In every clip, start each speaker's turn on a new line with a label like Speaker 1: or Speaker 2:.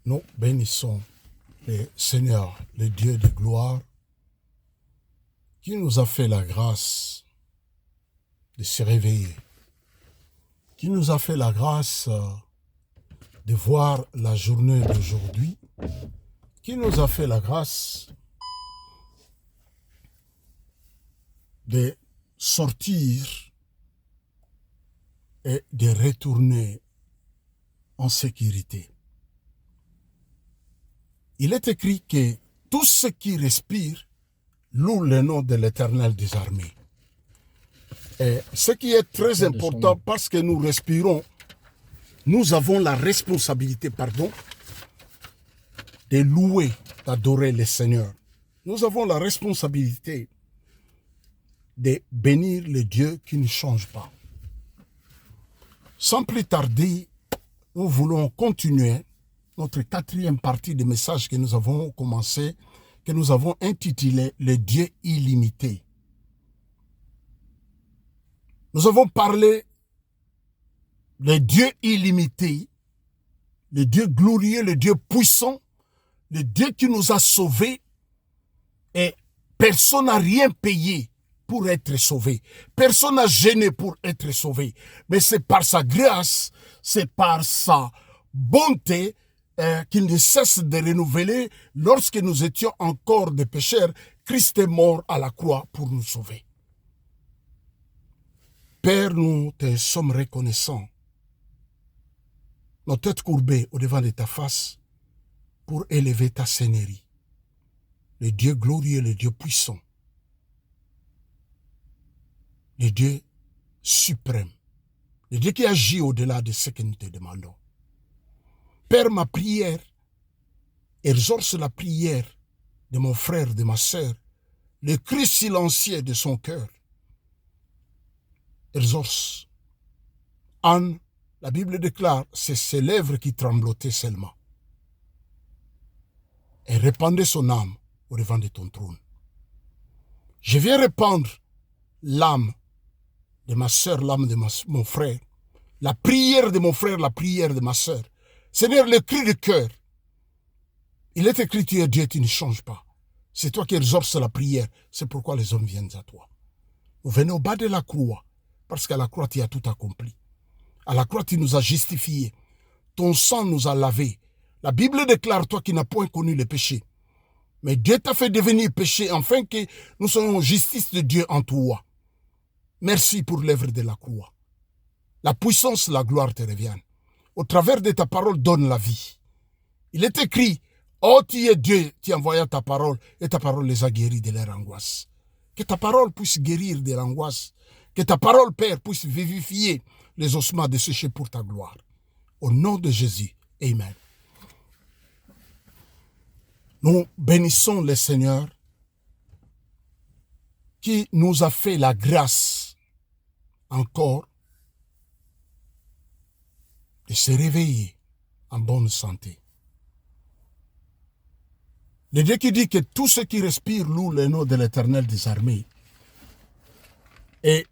Speaker 1: Nous bénissons le Seigneur, le Dieu de gloire, qui nous a fait la grâce de se réveiller, qui nous a fait la grâce de voir la journée d'aujourd'hui, qui nous a fait la grâce de sortir et de retourner en sécurité. Il est écrit que tous ceux qui respirent louent le nom de l'Éternel des armées. Et ce qui est très important, parce que nous respirons, nous avons la responsabilité, de louer, d'adorer le Seigneur. Nous avons la responsabilité de bénir le Dieu qui ne change pas. Sans plus tarder, nous voulons continuer notre quatrième partie du message que nous avons commencé, que nous avons intitulé « Le Dieu illimité ». Nous avons parlé le Dieu illimité, le Dieu glorieux, le Dieu puissant, le Dieu qui nous a sauvés, et personne n'a rien payé pour être sauvé. Personne n'a gêné pour être sauvé. Mais c'est par sa grâce, c'est par sa bonté qu'il ne cesse de renouveler. Lorsque nous étions encore des pécheurs, Christ est mort à la croix pour nous sauver. Père, nous te sommes reconnaissants, nos têtes courbées au-devant de ta face, pour élever ta seigneurie. Le Dieu glorieux, le Dieu puissant, le Dieu suprême, le Dieu qui agit au-delà de ce que nous te demandons. Père, ma prière, exauce la prière de mon frère, de ma sœur, le cri silencieux de son cœur. Exauce. Anne, la Bible déclare, c'est ses lèvres qui tremblotaient seulement. Et répandait son âme au devant de ton trône. Je viens répandre l'âme de ma sœur, l'âme de mon frère, la prière de mon frère, la prière de ma sœur. Seigneur, le cri du cœur. Il est écrit, tu es Dieu, tu ne changes pas. C'est toi qui exauces la prière. C'est pourquoi les hommes viennent à toi. Nous venons au bas de la croix, parce qu'à la croix, tu as tout accompli. À la croix, tu nous as justifiés. Ton sang nous a lavés. La Bible déclare, toi qui n'as point connu le péché. Mais Dieu t'a fait devenir péché, afin que nous soyons justice de Dieu en toi. Merci pour l'œuvre de la croix. La puissance, la gloire te reviennent. Au travers de ta parole, donne la vie. Il est écrit, oh, tu es Dieu, tu envoyas ta parole, et ta parole les a guéris de leur angoisse. Que ta parole puisse guérir de l'angoisse. Que ta parole, Père, puisse vivifier les ossements desséchés pour ta gloire. Au nom de Jésus, amen. Nous bénissons le Seigneur qui nous a fait la grâce encore de se réveiller en bonne santé. Le Dieu qui dit que tous ceux qui respirent louent le nom de l'Éternel des armées. Et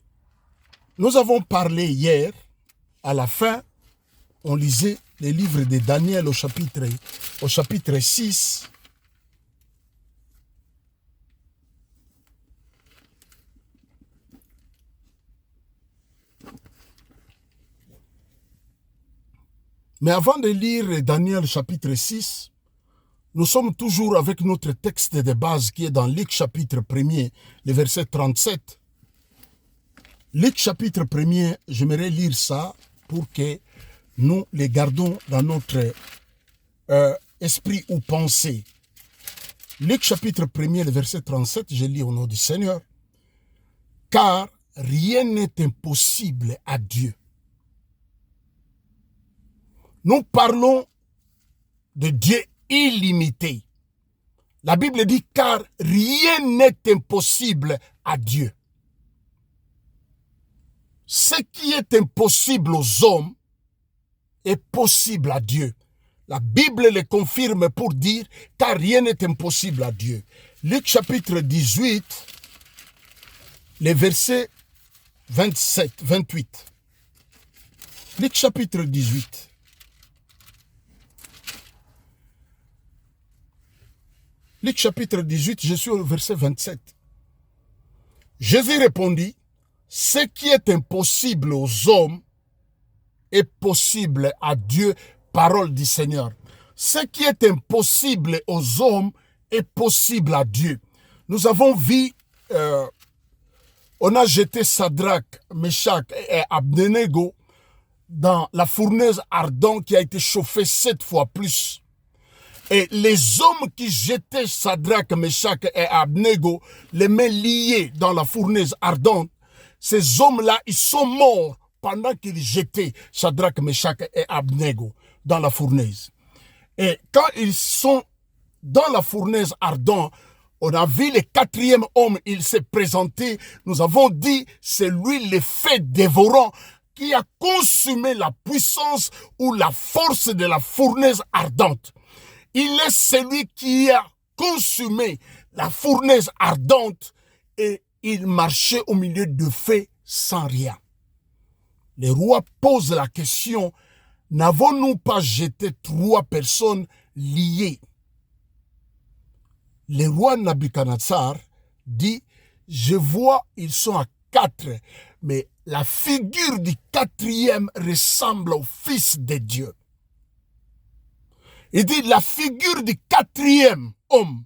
Speaker 1: nous avons parlé hier, à la fin, on lisait le livre de Daniel au chapitre 6. Mais avant de lire Daniel chapitre 6, nous sommes toujours avec notre texte de base qui est dans Luc chapitre 1er, le verset 37. Luc chapitre 1er, j'aimerais lire ça pour que nous les gardons dans notre esprit ou pensée. Luc chapitre 1er, le verset 37, je lis au nom du Seigneur. Car rien n'est impossible à Dieu. Nous parlons de Dieu illimité. La Bible dit car rien n'est impossible à Dieu. Ce qui est impossible aux hommes est possible à Dieu. La Bible le confirme pour dire car rien n'est impossible à Dieu. Luc chapitre 18, les versets 27, 28. Luc chapitre 18. Luc chapitre 18, je suis au verset 27. Jésus répondit, ce qui est impossible aux hommes est possible à Dieu, parole du Seigneur. Ce qui est impossible aux hommes est possible à Dieu. Nous avons vu, on a jeté Sadrach, Meshach et Abednego dans la fournaise ardente qui a été chauffée 7 fois plus. Et les hommes qui jetaient Sadrach, Meshach et Abednego, les mains liées dans la fournaise ardente, ces hommes-là, ils sont morts pendant qu'ils jetaient Sadrach, Meshach et Abednego dans la fournaise. Et quand ils sont dans la fournaise ardente, on a vu le quatrième homme, il s'est présenté. Nous avons dit, c'est lui le feu dévorant qui a consumé la puissance ou la force de la fournaise ardente. Il est celui qui a consumé la fournaise ardente et il marchait au milieu de feu sans rien. Les rois posent la question, n'avons-nous pas jeté 3 personnes liées? Le roi Nabuchodonosor dit, je vois, ils sont à 4, mais la figure du 4e ressemble au Fils de Dieu. Il dit, la figure du 4e homme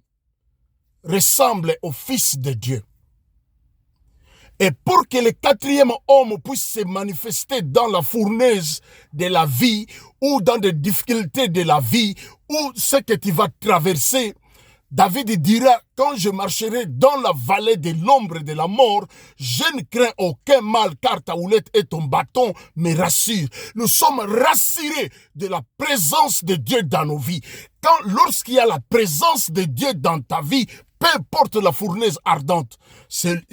Speaker 1: ressemble au Fils de Dieu. Et pour que le 4e homme puisse se manifester dans la fournaise de la vie ou dans des difficultés de la vie ou ce que tu vas traverser, David dira, quand je marcherai dans la vallée de l'ombre de la mort, je ne crains aucun mal car ta houlette et ton bâton me rassurent. Nous sommes rassurés de la présence de Dieu dans nos vies. Lorsqu'il y a la présence de Dieu dans ta vie, peu importe la fournaise ardente,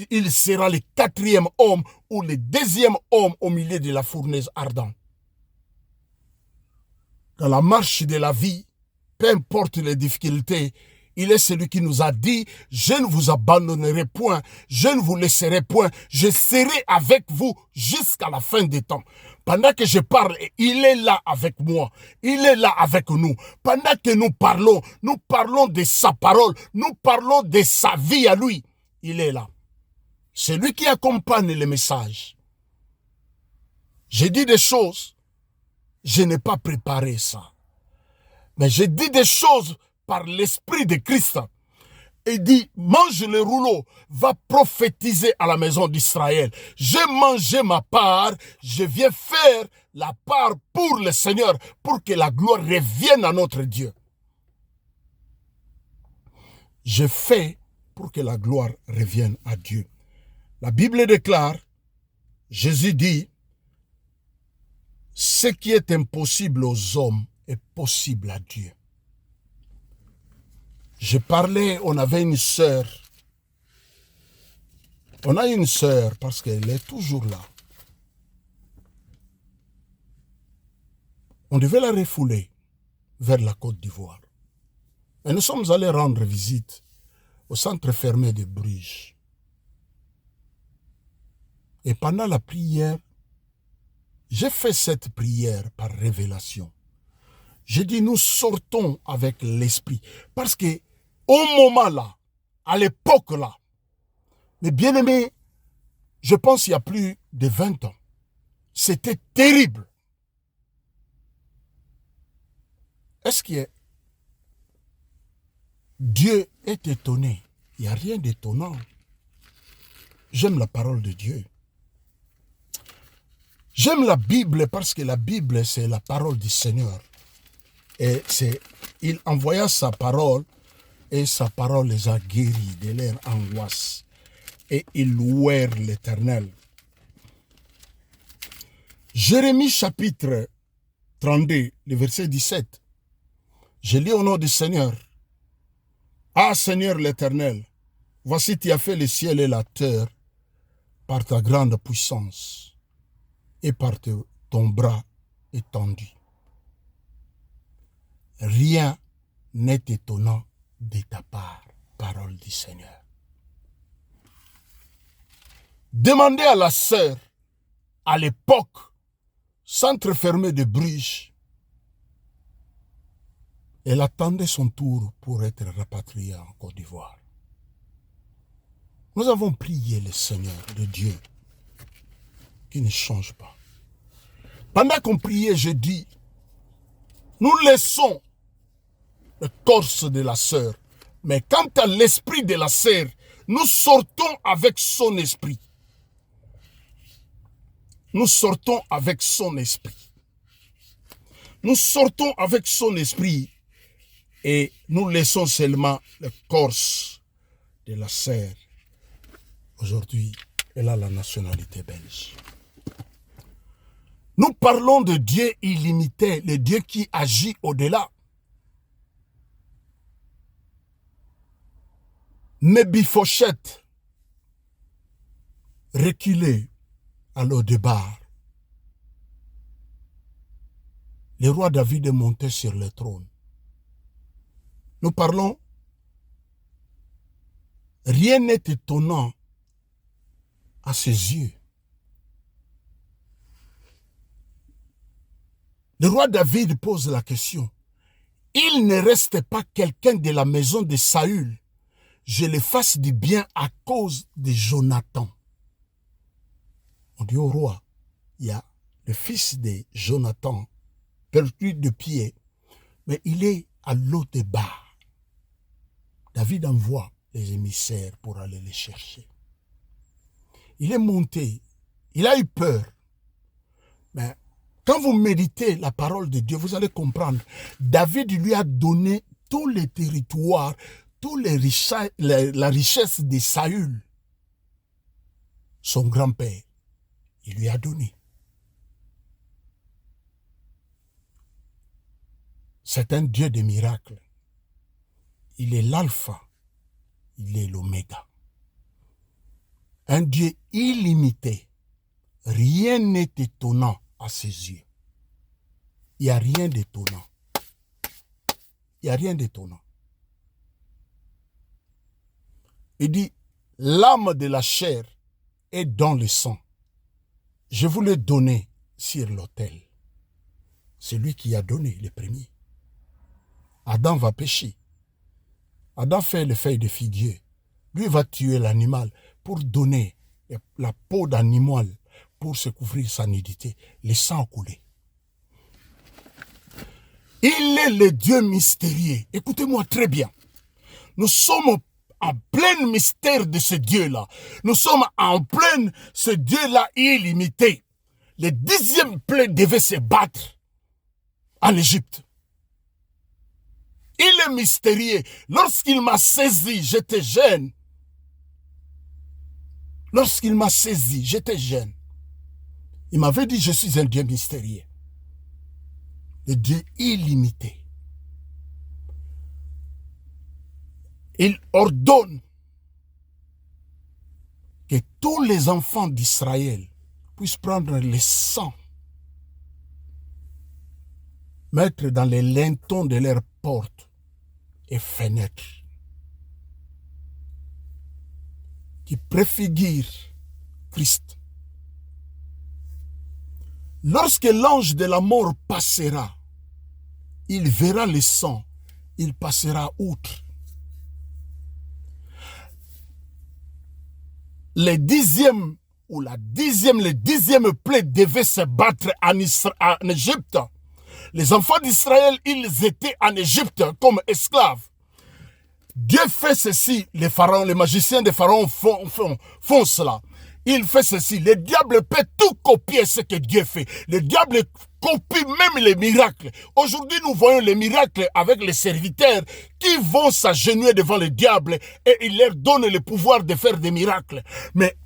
Speaker 1: il sera le 4e homme ou le 2e homme au milieu de la fournaise ardente. Dans la marche de la vie, peu importe les difficultés, il est celui qui nous a dit, je ne vous abandonnerai point, je ne vous laisserai point, je serai avec vous jusqu'à la fin des temps. Pendant que je parle, il est là avec moi, il est là avec nous. Pendant que nous parlons de sa parole, nous parlons de sa vie à lui. Il est là. C'est lui qui accompagne le message. J'ai dit des choses, je n'ai pas préparé ça. Mais j'ai dit des choses par l'esprit de Christ. Il dit, mange le rouleau, va prophétiser à la maison d'Israël. J'ai mangé ma part, je viens faire la part pour le Seigneur, pour que la gloire revienne à notre Dieu. Je fais pour que la gloire revienne à Dieu. La Bible déclare, Jésus dit, ce qui est impossible aux hommes est possible à Dieu. Je parlais, on avait une sœur. On a une sœur parce qu'elle est toujours là. On devait la refouler vers la Côte d'Ivoire. Et nous sommes allés rendre visite au centre fermé de Bruges. Et pendant la prière, j'ai fait cette prière par révélation. J'ai dit, nous sortons avec l'esprit. Parce que au moment là, à l'époque là, mes bien-aimés, je pense il y a plus de 20 ans, c'était terrible. Est-ce que Dieu est étonné? Il n'y a rien d'étonnant. J'aime la parole de Dieu. J'aime la Bible parce que la Bible, c'est la parole du Seigneur. Et il envoya sa parole et sa parole les a guéris de leur angoisse. Et ils louèrent l'Éternel. Jérémie chapitre 32, le verset 17. Je lis au nom du Seigneur. Ah Seigneur l'Éternel, voici tu as fait le ciel et la terre par ta grande puissance et par ton bras étendu. Rien n'est étonnant de ta part, parole du Seigneur. Demandez à la sœur, à l'époque, centre fermé de Bruges, Elle attendait son tour pour être rapatriée en Côte d'Ivoire. Nous avons prié le Seigneur, le Dieu, qui ne change pas. Pendant qu'on priait, je dis, nous laissons le torse de la sœur. Mais quant à l'esprit de la sœur, nous sortons avec son esprit. Nous sortons avec son esprit. Nous sortons avec son esprit et nous laissons seulement le corps de la sœur. Aujourd'hui, elle a la nationalité belge. Nous parlons de Dieu illimité, le Dieu qui agit au-delà. Mephibosheth, reculé à l'O-Débar. Le roi David est monté sur le trône. Nous parlons, rien n'est étonnant à ses yeux. Le roi David pose la question. Il ne reste pas quelqu'un de la maison de Saül. Je le fasse du bien à cause de Jonathan. On dit au roi, il y a le fils de Jonathan, perdu de pied, mais il est à l'O-Débar. David envoie les émissaires pour aller les chercher. Il est monté, il a eu peur. Mais quand vous méditez la parole de Dieu, vous allez comprendre. David lui a donné tous les territoires, toutes les richesses, la richesse de Saül, son grand-père. Il lui a donné. C'est un Dieu de miracles. Il est l'alpha, il est l'oméga. Un Dieu illimité. Rien n'est étonnant à ses yeux. Il n'y a rien d'étonnant. Il n'y a rien d'étonnant. Il dit, l'âme de la chair est dans le sang. Je vous l'ai donné sur l'autel. C'est lui qui a donné le premier. Adam va pécher. Adam fait les feuilles de figuier. Lui va tuer l'animal pour donner la peau d'animal pour se couvrir sa nudité. Le sang a coulé. Il est le Dieu mystérieux. Écoutez-moi très bien. Nous sommes en plein mystère de ce Dieu-là. Nous sommes en plein ce Dieu-là illimité. Le 10e plaie devait se battre en Égypte. Il est mystérieux. Lorsqu'il m'a saisi, j'étais jeune. Lorsqu'il m'a saisi, j'étais jeune. Il m'avait dit, je suis un Dieu mystérieux. Le Dieu illimité. Il ordonne que tous les enfants d'Israël puissent prendre le sang, mettre dans les lintons de leurs portes et fenêtres, qui préfigurent Christ. Lorsque l'ange de la mort passera, il verra le sang, il passera outre. Le 10e ou le 10e plaie devait se battre en Égypte. Les enfants d'Israël, ils étaient en Égypte comme esclaves. Dieu fait ceci, les pharaons, les magiciens des pharaons font cela. Il fait ceci. Le diable peut tout copier ce que Dieu fait. Le diable copie même les miracles. Aujourd'hui, nous voyons les miracles avec les serviteurs qui vont s'agenouiller devant le diable et il leur donne le pouvoir de faire des miracles. Mais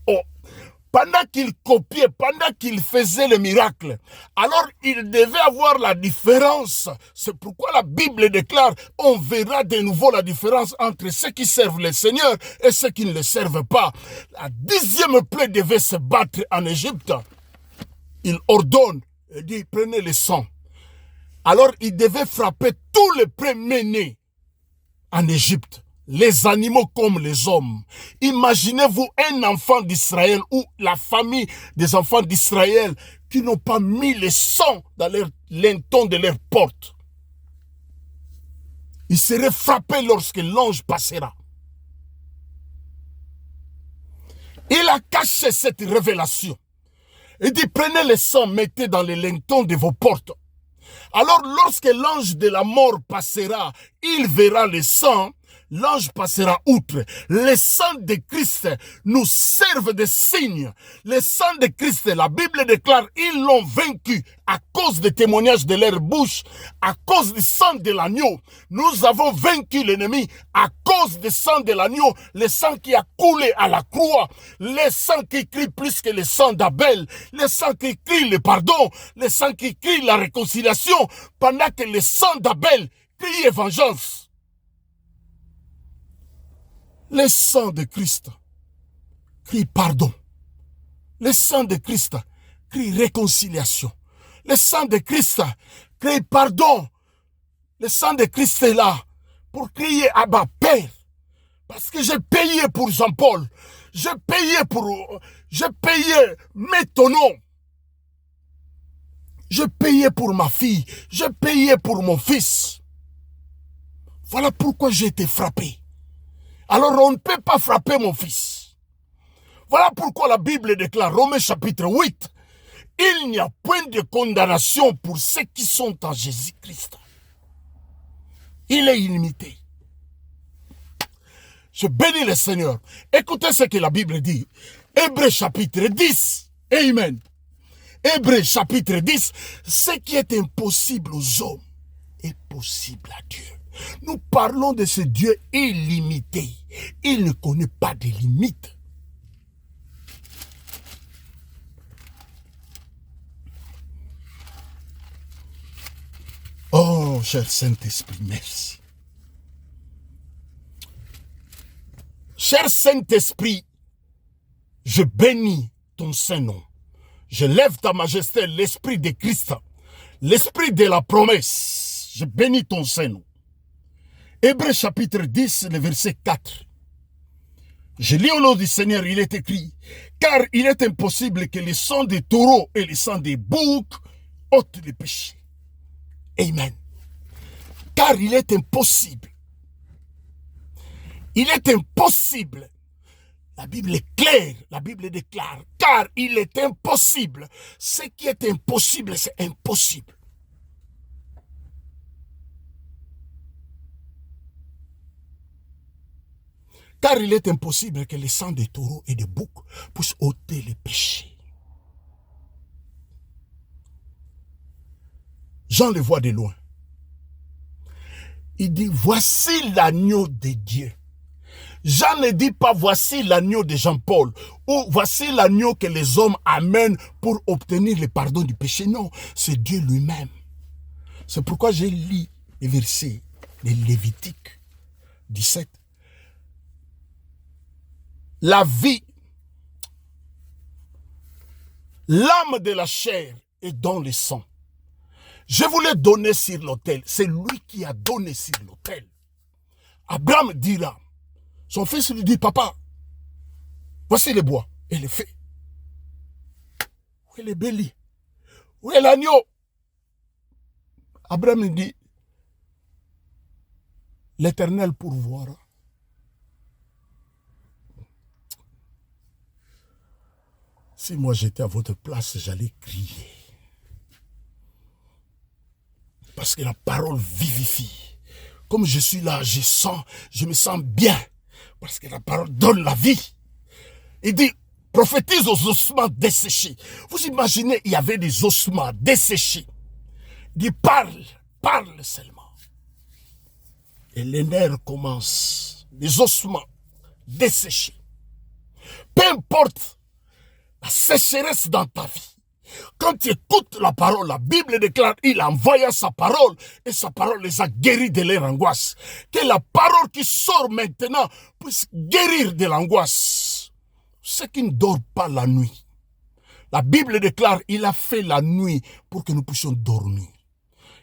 Speaker 1: pendant qu'il copiait, pendant qu'il faisait le miracle, alors il devait avoir la différence. C'est pourquoi la Bible déclare, on verra de nouveau la différence entre ceux qui servent le Seigneur et ceux qui ne le servent pas. La 10e plaie devait se battre en Égypte. Il ordonne, il dit, prenez le sang. Alors il devait frapper tous les premiers-nés en Égypte. Les animaux comme les hommes. Imaginez-vous un enfant d'Israël ou la famille des enfants d'Israël qui n'ont pas mis le sang dans leur linton de leur porte. il serait frappé lorsque l'ange passera. Il a caché cette révélation. Il dit, prenez le sang, mettez dans les linteaux de vos portes. Alors lorsque l'ange de la mort passera, il verra le sang, l'ange passera outre. Le sang de Christ nous servent de signe. Le sang de Christ, la Bible déclare, ils l'ont vaincu à cause des témoignages de leur bouche, à cause du sang de l'agneau. Nous avons vaincu l'ennemi à cause du sang de l'agneau, le sang qui a coulé à la croix, le sang qui crie plus que le sang d'Abel, le sang qui crie le pardon, le sang qui crie la réconciliation, pendant que le sang d'Abel crie vengeance. Le sang de Christ crie pardon. Le sang de Christ crie réconciliation. Le sang de Christ crie pardon. Le sang de Christ est là pour crier Abba Père. Parce que j'ai payé pour Jean-Paul. J'ai payé, mets ton nom. J'ai payé pour ma fille. J'ai payé pour mon fils. Voilà pourquoi j'ai été frappé. Alors on ne peut pas frapper mon fils. Voilà pourquoi la Bible déclare, Romains chapitre 8, il n'y a point de condamnation pour ceux qui sont en Jésus-Christ. Il est illimité. Je bénis le Seigneur. Écoutez ce que la Bible dit. Hébreux chapitre 10. Amen. Hébreux chapitre 10. Ce qui est impossible aux hommes est possible à Dieu. Nous parlons de ce Dieu illimité. Il ne connaît pas de limites. Oh, cher Saint-Esprit, merci. Cher Saint-Esprit, je bénis ton Saint-Nom. Je lève ta majesté, l'Esprit de Christ, l'Esprit de la promesse. Je bénis ton Saint-Nom. Hébreux chapitre 10, le verset 4. Je lis au nom du Seigneur, il est écrit, car il est impossible que le sang des taureaux et le sang des boucs ôtent les péchés. Amen. Car il est impossible. Il est impossible. La Bible est claire, la Bible déclare, car il est impossible. Ce qui est impossible, c'est impossible. Car il est impossible que le sang des taureaux et des boucs puisse ôter les péchés. Jean le voit de loin. Il dit, voici l'agneau de Dieu. Jean ne dit pas, voici l'agneau de Jean-Paul, ou voici l'agneau que les hommes amènent pour obtenir le pardon du péché. Non, c'est Dieu lui-même. C'est pourquoi j'ai lu les versets de Lévitique 17. La vie, l'âme de la chair est dans le sang. Je voulais donner sur l'autel. C'est lui qui a donné sur l'autel. Abraham dira, son fils lui dit, papa, voici le bois et le feu. Où est le bélier? Où est l'agneau? Abraham dit, l'Éternel pourvoira. Si moi j'étais à votre place, j'allais crier. Parce que la parole vivifie. Comme je suis là, je me sens bien. Parce que la parole donne la vie. Il dit, prophétise aux ossements desséchés. Vous imaginez, il y avait des ossements desséchés. Il dit, parle seulement. Et les nerfs commencent. Les ossements desséchés. Peu importe la sécheresse dans ta vie. Quand tu écoutes la parole, la Bible déclare, il envoya sa parole et sa parole les a guéris de leur angoisse. Que la parole qui sort maintenant puisse guérir de l'angoisse. Ceux qui ne dorment pas la nuit. La Bible déclare, il a fait la nuit pour que nous puissions dormir.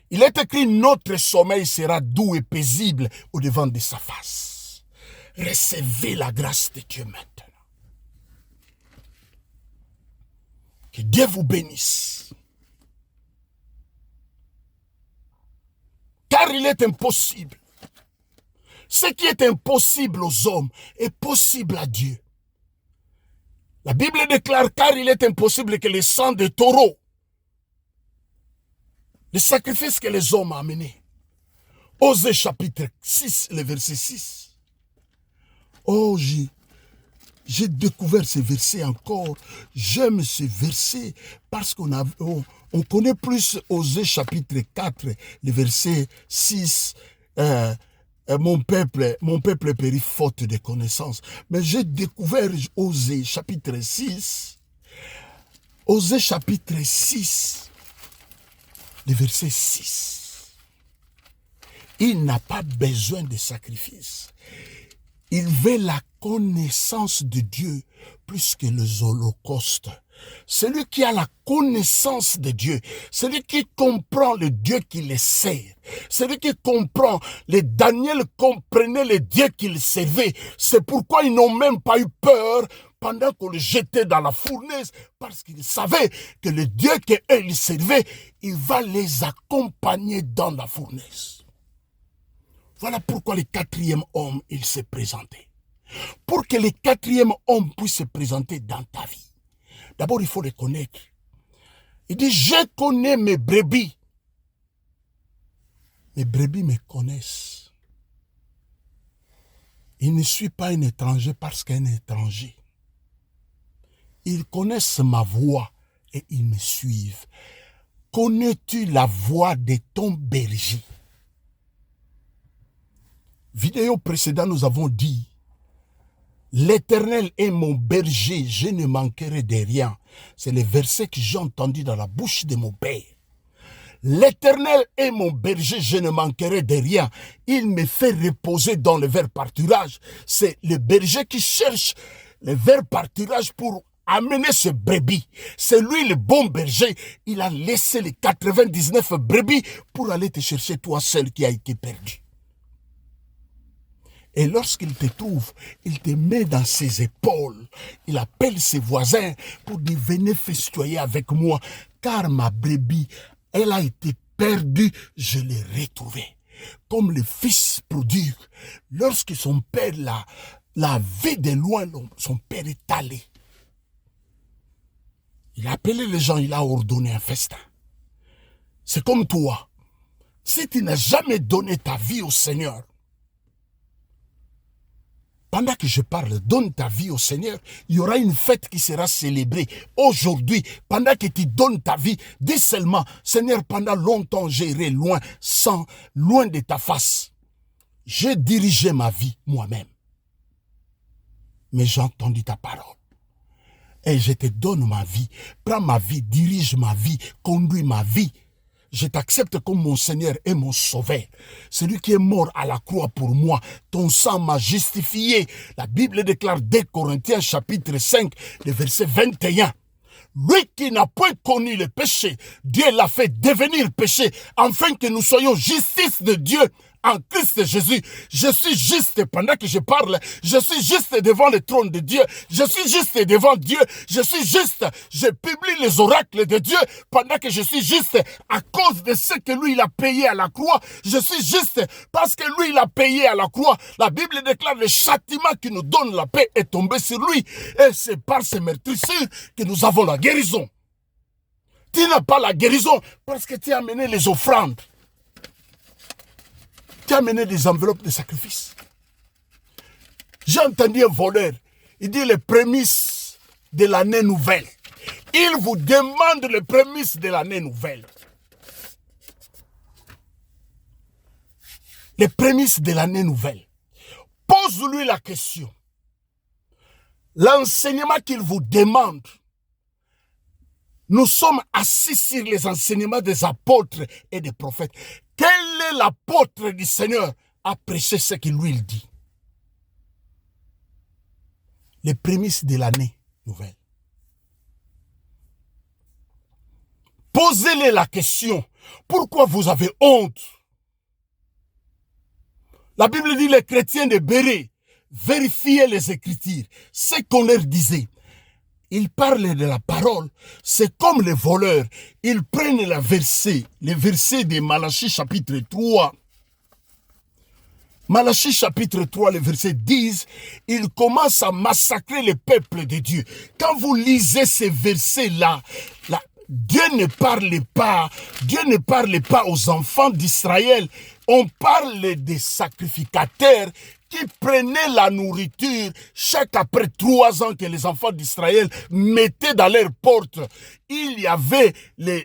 Speaker 1: Il est écrit, notre sommeil sera doux et paisible au devant de sa face. Recevez la grâce de Dieu maintenant. Que Dieu vous bénisse. Car il est impossible Ce qui est impossible aux hommes est possible à Dieu. La Bible déclare, car il est impossible que le sang de taureau, le sacrifice que les hommes ont amené. Osée chapitre 6, le verset 6. Oh, j'ai découvert ce verset encore. J'aime ce verset parce on connaît plus Osée chapitre 4, le verset 6. Mon peuple périt faute de connaissances. Mais j'ai découvert Osée chapitre 6. Osée chapitre 6, le verset 6. Il n'a pas besoin de sacrifice. Il veut la connaissance de Dieu plus que les holocaustes. Celui qui a la connaissance de Dieu, celui qui comprend le Dieu qui le sert, celui qui comprend, les Daniel comprenait le Dieu qu'il servait. C'est pourquoi ils n'ont même pas eu peur pendant qu'on le jetait dans la fournaise, parce qu'ils savaient que le Dieu qu'ils servaient, il va les accompagner dans la fournaise. Voilà pourquoi le quatrième homme, il s'est présenté. Pour que le quatrième homme puisse se présenter dans ta vie, d'abord il faut le connaître. Il dit, je connais mes brebis. Mes brebis me connaissent. Il ne suit pas un étranger parce qu'un étranger. Ils connaissent ma voix et ils me suivent. Connais-tu la voix de ton berger? Vidéo précédente, nous avons dit, l'Éternel est mon berger, je ne manquerai de rien. C'est le verset que j'ai entendu dans la bouche de mon père. L'Éternel est mon berger, je ne manquerai de rien. Il me fait reposer dans le vert pâturage. C'est le berger qui cherche le vert pâturage pour amener ce brebis. C'est lui le bon berger. Il a laissé les 99 brebis pour aller te chercher toi seul qui a été perdu. Et lorsqu'il te trouve, il te met dans ses épaules. Il appelle ses voisins pour dire, venez festoyer avec moi, car ma brebis, elle a été perdue, je l'ai retrouvée. Comme le fils prodigue, lorsque son père l'a vu de loin, son père est allé. Il a appelé les gens, il a ordonné un festin. C'est comme toi. Si tu n'as jamais donné ta vie au Seigneur, pendant que je parle, donne ta vie au Seigneur, il y aura une fête qui sera célébrée aujourd'hui. Pendant que tu donnes ta vie, dis seulement, Seigneur, pendant longtemps, j'irai loin, loin de ta face. J'ai dirigé ma vie moi-même. Mais j'ai entendu ta parole. Et je te donne ma vie. Prends ma vie, dirige ma vie, conduis ma vie. Je t'accepte comme mon Seigneur et mon Sauveur. Celui qui est mort à la croix pour moi, ton sang m'a justifié. La Bible déclare 2 Corinthiens chapitre 5, le verset 21. Lui qui n'a point connu le péché, Dieu l'a fait devenir péché, afin que nous soyons justice de Dieu en Christ Jésus. Je suis juste pendant que je parle, je suis juste devant le trône de Dieu, je suis juste devant Dieu, je suis juste, je publie les oracles de Dieu pendant que je suis juste à cause de ce que lui il a payé à la croix. Je suis juste parce que lui il a payé à la croix. La Bible déclare le châtiment qui nous donne la paix est tombé sur lui, et c'est par ces meurtrissures que nous avons la guérison. Tu n'as pas la guérison parce que tu as amené les offrandes. Tu as amené des enveloppes de sacrifice. J'ai entendu un voleur. Il dit les prémices de l'année nouvelle. Il vous demande les prémices de l'année nouvelle. Les prémices de l'année nouvelle. Pose-lui la question. L'enseignement qu'il vous demande, nous sommes assis sur les enseignements des apôtres et des prophètes. Quel est l'apôtre du Seigneur à prêcher ce qu'il lui dit? Les prémices de l'année nouvelle. Posez-les la question. Pourquoi vous avez honte? La Bible dit les chrétiens de Bérée vérifiaient les Écritures. Ce qu'on leur disait. Ils parlent de la parole. C'est comme les voleurs. Ils prennent les versets de Malachie chapitre 3. Malachie chapitre 3, le verset 10, il commence à massacrer les peuples de Dieu. Quand vous lisez ces versets-là, Dieu ne parlait pas aux enfants d'Israël. On parle des sacrificateurs qui prenaient la nourriture chaque après 3 ans que les enfants d'Israël mettaient dans leurs portes. Il y avait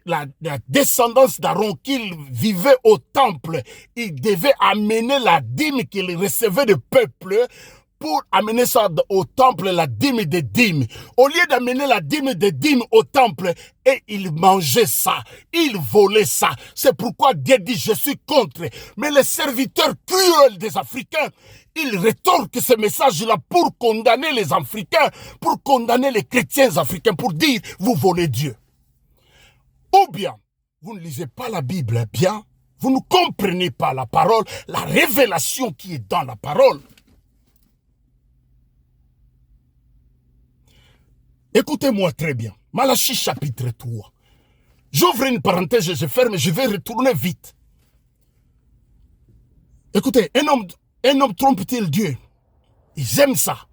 Speaker 1: la descendance d'Aaron qui vivait au temple. Ils devaient amener la dîme qu'ils recevaient du peuple pour amener ça au temple, la dîme des dîmes. Au lieu d'amener la dîme des dîmes au temple, et ils mangeaient ça, ils volaient ça. C'est pourquoi Dieu dit, je suis contre. Mais les serviteurs cruels des Africains, ils rétorquent ce message-là pour condamner les Africains, pour condamner les chrétiens africains, pour dire, vous volez Dieu. Ou bien, vous ne lisez pas la Bible bien, vous ne comprenez pas la parole, la révélation qui est dans la parole. Écoutez-moi très bien. Malachie chapitre 3. J'ouvre une parenthèse, je ferme, je vais retourner vite. Écoutez, un homme trompe-t-il Dieu? Ils aiment ça.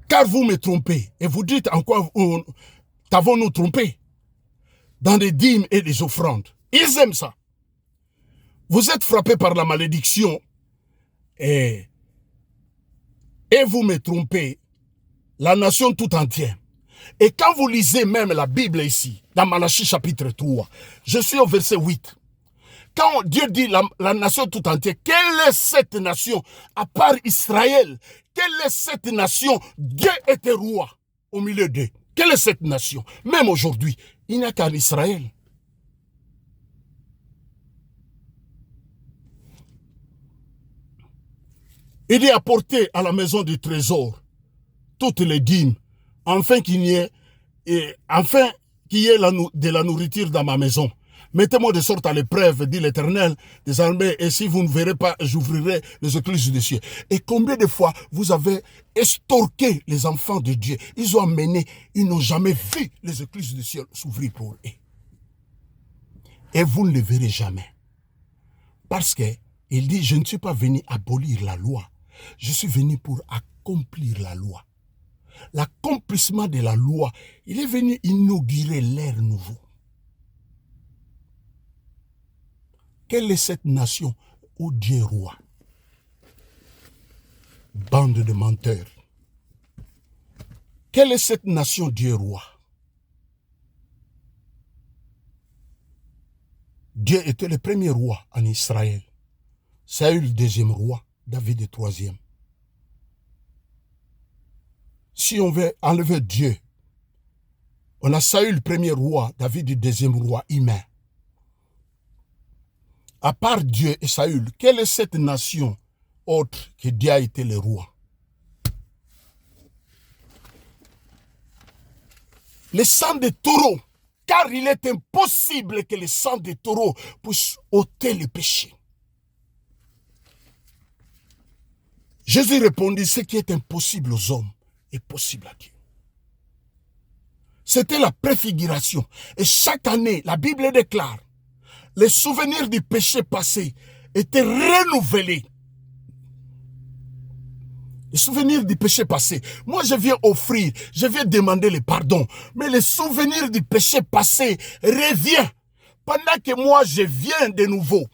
Speaker 1: Car vous me trompez. Et vous dites en quoi t'avons-nous trompé? Dans des dîmes et des offrandes. Ils aiment ça. Vous êtes frappé par la malédiction. Et vous me trompez. La nation tout entière. Et quand vous lisez même la Bible ici, dans Malachie chapitre 3, je suis au verset 8. Quand Dieu dit la nation tout entière, quelle est cette nation à part Israël? Quelle est cette nation? Dieu était roi au milieu d'eux. Quelle est cette nation? Même aujourd'hui, il n'y a qu'en Israël. Il dit apporter à la maison du trésor toutes les dîmes, afin qu'il y ait de la nourriture dans ma maison. Mettez-moi de sorte à l'épreuve, dit l'Éternel des armées, et si vous ne verrez pas, j'ouvrirai les écluses des cieux. Et combien de fois vous avez estorqué les enfants de Dieu? Ils ont amené, ils n'ont jamais vu les écluses du ciel s'ouvrir pour eux. Et vous ne les verrez jamais. Parce qu'il dit, je ne suis pas venu abolir la loi. Je suis venu pour accomplir la loi. L'accomplissement de la loi, il est venu inaugurer l'ère nouveau. Quelle est cette nation où Dieu est roi? Bande de menteurs. Quelle est cette nation Dieu est roi? Dieu était le premier roi en Israël. Saül le deuxième roi, David le troisième. Si on veut enlever Dieu, on a Saül le premier roi, David le deuxième roi humain. À part Dieu et Saül, quelle est cette nation autre que Dieu a été le roi? Le sang des taureaux, car il est impossible que le sang des taureaux puisse ôter le péché. Jésus répondit, ce qui est impossible aux hommes est possible à Dieu. C'était la préfiguration. Et chaque année, la Bible déclare, les souvenirs du péché passé étaient renouvelés. Les souvenirs du péché passé. Moi, je viens offrir, je viens demander le pardon. Mais les souvenirs du péché passé reviennent pendant que moi, je viens de nouveau.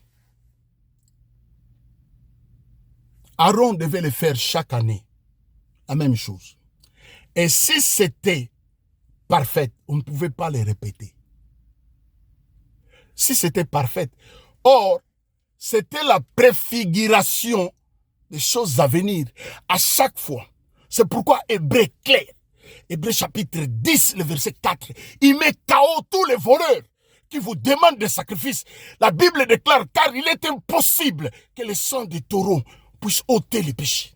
Speaker 1: Aaron devait le faire chaque année. La même chose. Et si c'était parfait, on ne pouvait pas le répéter. Si c'était parfait. Or, c'était la préfiguration des choses à venir à chaque fois. C'est pourquoi Hébreu clair, Hébreu chapitre 10, le verset 4, il met KO tous les voleurs qui vous demandent des sacrifices. La Bible déclare, car il est impossible que le sang des taureaux puisse ôter les péchés.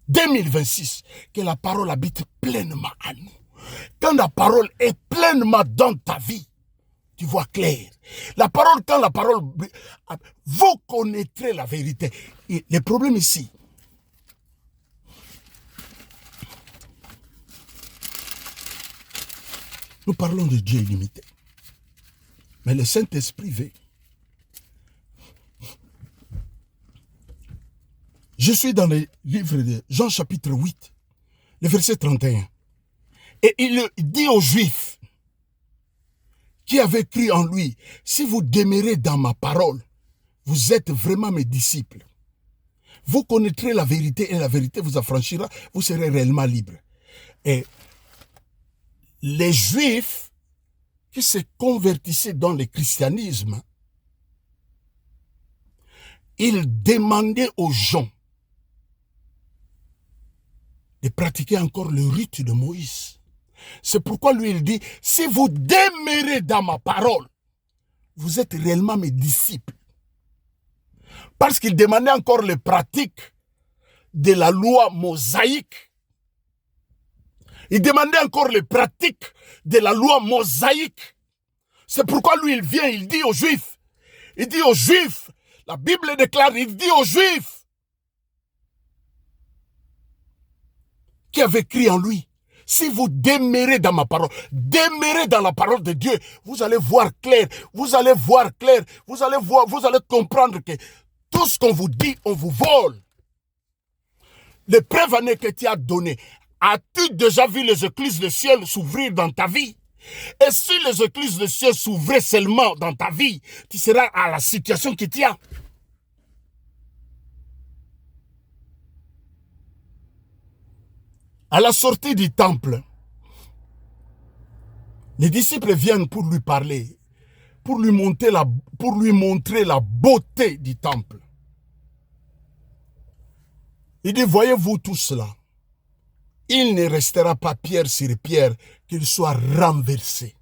Speaker 1: 2026, que la parole habite pleinement à nous. Quand la parole est pleinement dans ta vie, tu vois clair. La parole, quand la parole, vous connaîtrez la vérité. Et le problème ici, nous parlons de Dieu illimité. Mais le Saint-Esprit veut Je suis dans le livre de Jean chapitre 8, le verset 31. Et il dit aux Juifs qui avaient cru en lui, si vous demeurez dans ma parole, vous êtes vraiment mes disciples. Vous connaîtrez la vérité et la vérité vous affranchira, vous serez réellement libres. Et les Juifs qui se convertissaient dans le christianisme, ils demandaient aux gens de pratiquer encore le rite de Moïse. C'est pourquoi lui, il dit, si vous demeurez dans ma parole, vous êtes réellement mes disciples. Parce qu'il demandait encore les pratiques de la loi mosaïque. Il demandait encore les pratiques de la loi mosaïque. C'est pourquoi lui, il vient, il dit aux Juifs, la Bible déclare, il dit aux Juifs qui avaient cru en lui, si vous demeurez dans ma parole, demeurez dans la parole de Dieu, vous allez voir clair, vous allez comprendre que tout ce qu'on vous dit, on vous vole. Les preuves années que tu as données, as-tu déjà vu les écluses du ciel s'ouvrir dans ta vie? Et si les écluses du ciel s'ouvraient seulement dans ta vie, tu seras à la situation que tu as. À la sortie du temple, les disciples viennent pour lui parler, pour lui montrer la beauté du temple. Il dit, voyez-vous tout cela, il ne restera pas pierre sur pierre qu'il soit renversé.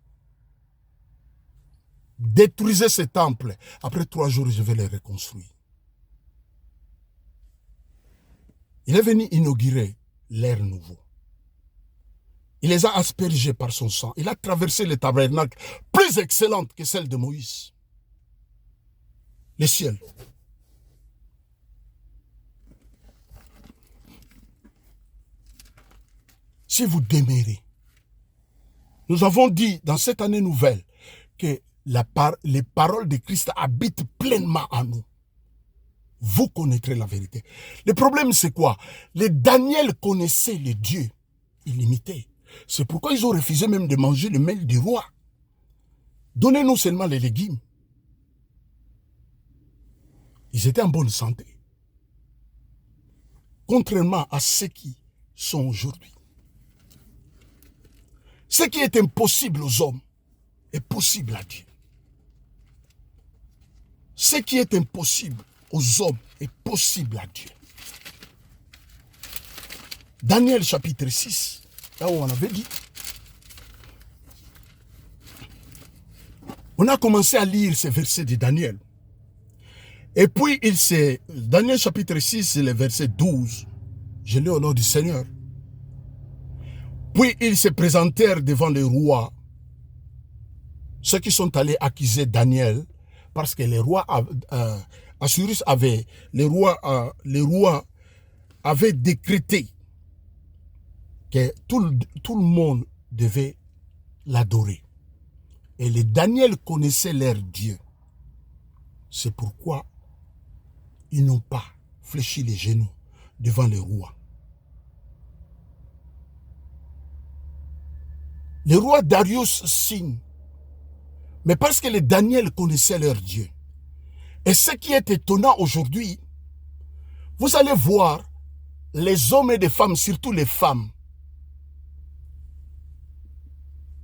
Speaker 1: Détruisez ce temple. Après 3 jours, je vais le reconstruire. Il est venu inaugurer l'ère nouveau. Il les a aspergés par son sang. Il a traversé le tabernacle plus excellente que celle de Moïse. Le ciel. Si vous demeurez, nous avons dit dans cette année nouvelle que les paroles de Christ habitent pleinement en nous. Vous connaîtrez la vérité. Le problème, c'est quoi? Les Daniel connaissaient le Dieu illimité. C'est pourquoi ils ont refusé même de manger le miel du roi. Donnez-nous seulement les légumes. Ils étaient en bonne santé. Contrairement à ceux qui sont aujourd'hui. Ce qui est impossible aux hommes est possible à Dieu. Ce qui est impossible aux hommes est possible à Dieu. Daniel chapitre 6, là où on avait dit. On a commencé à lire ces versets de Daniel. Et puis, Daniel chapitre 6, c'est le verset 12. Je lis au nom du Seigneur. Puis ils se présentèrent devant le roi, ceux qui sont allés accuser Daniel, parce que le roi Assyrus avait décrété que tout le monde devait l'adorer. Et les Daniel connaissaient leur Dieu. C'est pourquoi ils n'ont pas fléchi les genoux devant le roi. Le roi Darius signe. Mais parce que les Daniel connaissaient leur Dieu. Et ce qui est étonnant aujourd'hui, vous allez voir les hommes et les femmes, surtout les femmes.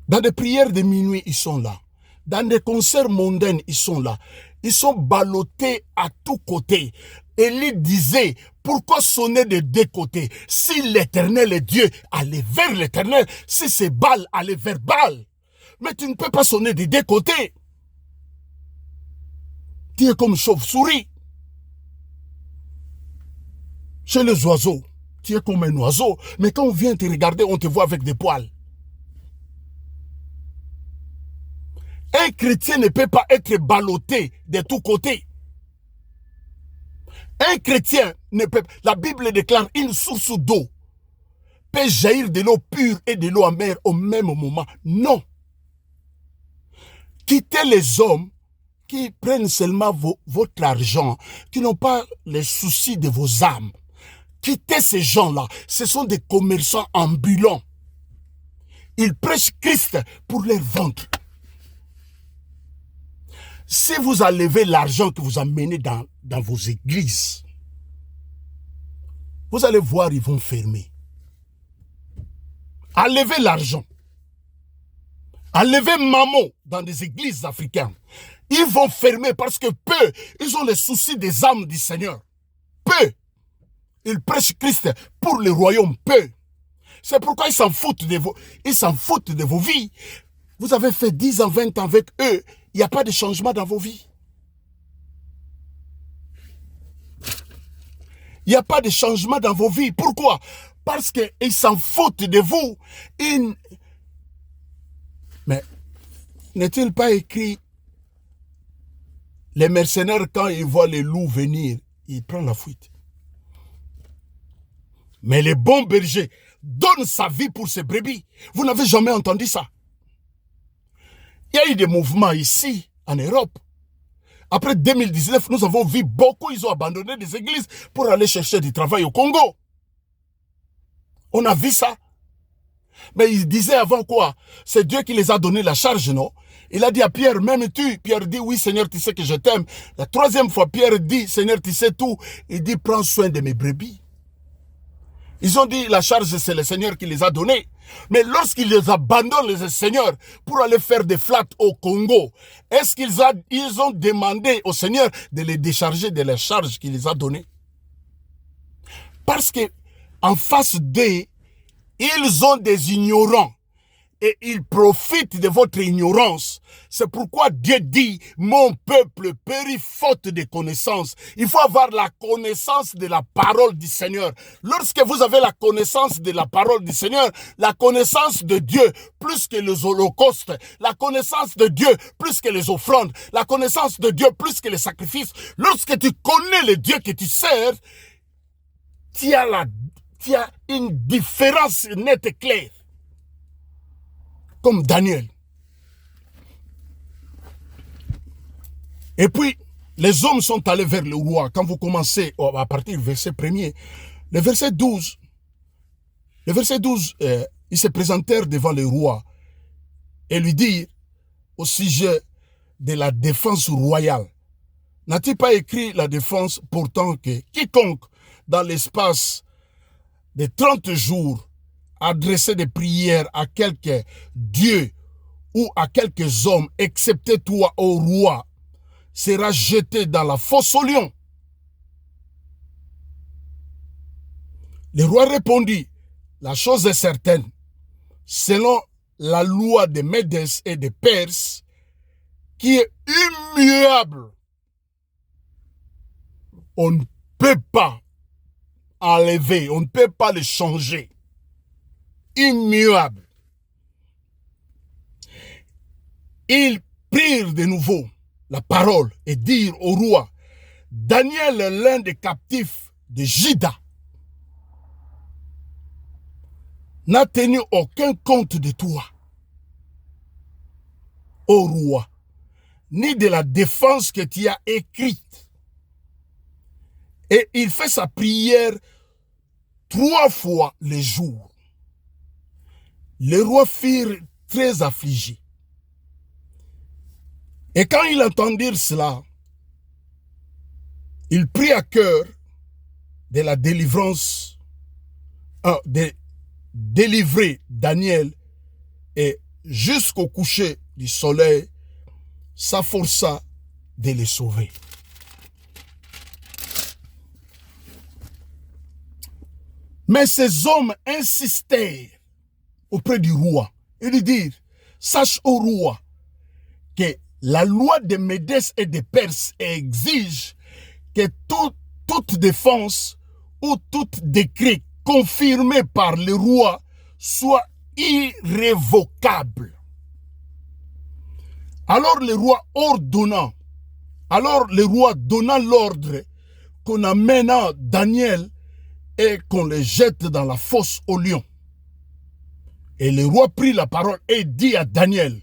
Speaker 1: Dans des prières de minuit, ils sont là. Dans des concerts mondains, ils sont là. Ils sont ballottés à tous côtés. Élie disait, pourquoi sonner de 2 côtés? Si l'Éternel est Dieu, allez vers l'Éternel. Si c'est Baal, allez vers Baal. Mais tu ne peux pas sonner de 2 côtés. Tu es comme chauve-souris. Chez les oiseaux, tu es comme un oiseau. Mais quand on vient te regarder, on te voit avec des poils. Un chrétien ne peut pas être ballotté de tous côtés. Un chrétien ne peut pas. La Bible déclare une source d'eau peut jaillir de l'eau pure et de l'eau amère au même moment. Non. Quittez les hommes qui prennent seulement votre argent, qui n'ont pas les soucis de vos âmes. quittez ces gens-là. Ce sont des commerçants ambulants. Ils prêchent Christ pour les vendre. Si vous enlevez l'argent que vous amenez dans vos églises, vous allez voir, ils vont fermer. Enlevez l'argent. Enlevez maman dans des églises africaines. Ils vont fermer parce que peu, ils ont les soucis des âmes du Seigneur. Peu. Ils prêchent Christ pour le royaume. Peu. C'est pourquoi ils s'en foutent de vos vies. Vous avez fait 10 ans, 20 ans avec eux. Il n'y a pas de changement dans vos vies. Il n'y a pas de changement dans vos vies. Pourquoi? Parce qu'ils s'en foutent de vous. Mais n'est-il pas écrit, les mercenaires, quand ils voient les loups venir, ils prennent la fuite. Mais les bons bergers donnent sa vie pour ses brebis. Vous n'avez jamais entendu ça? Il y a eu des mouvements ici, en Europe. Après 2019, nous avons vu beaucoup, ils ont abandonné des églises pour aller chercher du travail au Congo. On a vu ça. Mais ils disaient avant quoi? C'est Dieu qui les a donné la charge, non? Il a dit à Pierre, m'aimes-tu? Pierre dit, oui Seigneur, tu sais que je t'aime. La troisième fois, Pierre dit, Seigneur, tu sais tout. Il dit, prends soin de mes brebis. Ils ont dit, la charge, c'est le Seigneur qui les a donnés. Mais lorsqu'ils les abandonnent, les seigneurs, pour aller faire des flats au Congo, est-ce qu'ils ont demandé au Seigneur de les décharger de la charge qu'il les a donnée? Parce que en face d'eux, ils ont des ignorants. Et ils profitent de votre ignorance. C'est pourquoi Dieu dit, mon peuple périt faute de connaissance. Il faut avoir la connaissance de la parole du Seigneur. Lorsque vous avez la connaissance de la parole du Seigneur, la connaissance de Dieu plus que les holocaustes, la connaissance de Dieu plus que les offrandes, la connaissance de Dieu plus que les sacrifices, lorsque tu connais le Dieu que tu sers, tu as une différence nette et claire. Comme Daniel. Et puis, les hommes sont allés vers le roi. Quand vous commencez à partir du verset 1er, le verset 12, ils se présentèrent devant le roi et lui dirent au sujet de la défense royale. N'a-t-il pas écrit la défense pourtant que quiconque dans l'espace de 30 jours adresser des prières à quelque Dieu ou à quelques hommes, excepté toi, ô roi, sera jeté dans la fosse aux lions. Le roi répondit, la chose est certaine, selon la loi des Médès et des Perses, qui est immuable, on ne peut pas enlever, on ne peut pas le changer. Immuable. Ils prirent de nouveau la parole et dirent au roi, Daniel, l'un des captifs de Juda, n'a tenu aucun compte de toi, ô roi, ni de la défense que tu as écrite. Et il fait sa prière 3 fois le jour. Les rois furent très affligés. Et quand ils entendirent cela, ils prirent à cœur de la délivrance, de délivrer Daniel, et jusqu'au coucher du soleil, s'efforça de les sauver. Mais ces hommes insistèrent auprès du roi et lui dirent, sache au roi que la loi des Médès et des Perses exige que toute défense ou tout décret confirmé par le roi soit irrévocable. Alors le roi donna l'ordre qu'on amène Daniel et qu'on le jette dans la fosse aux lions. Et le roi prit la parole et dit à Daniel,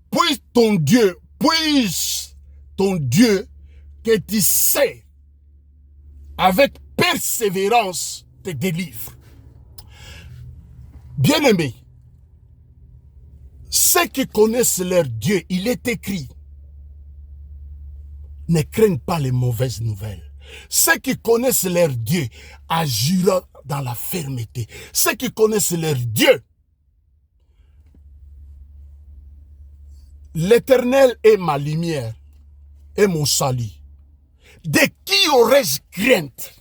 Speaker 1: puisse ton Dieu que tu sais avec persévérance te délivre. Bien-aimés, ceux qui connaissent leur Dieu, il est écrit, ne craignent pas les mauvaises nouvelles. Ceux qui connaissent leur Dieu agiront dans la fermeté. Ceux qui connaissent leur Dieu, l'Éternel est ma lumière et mon salut. De qui aurais-je crainte?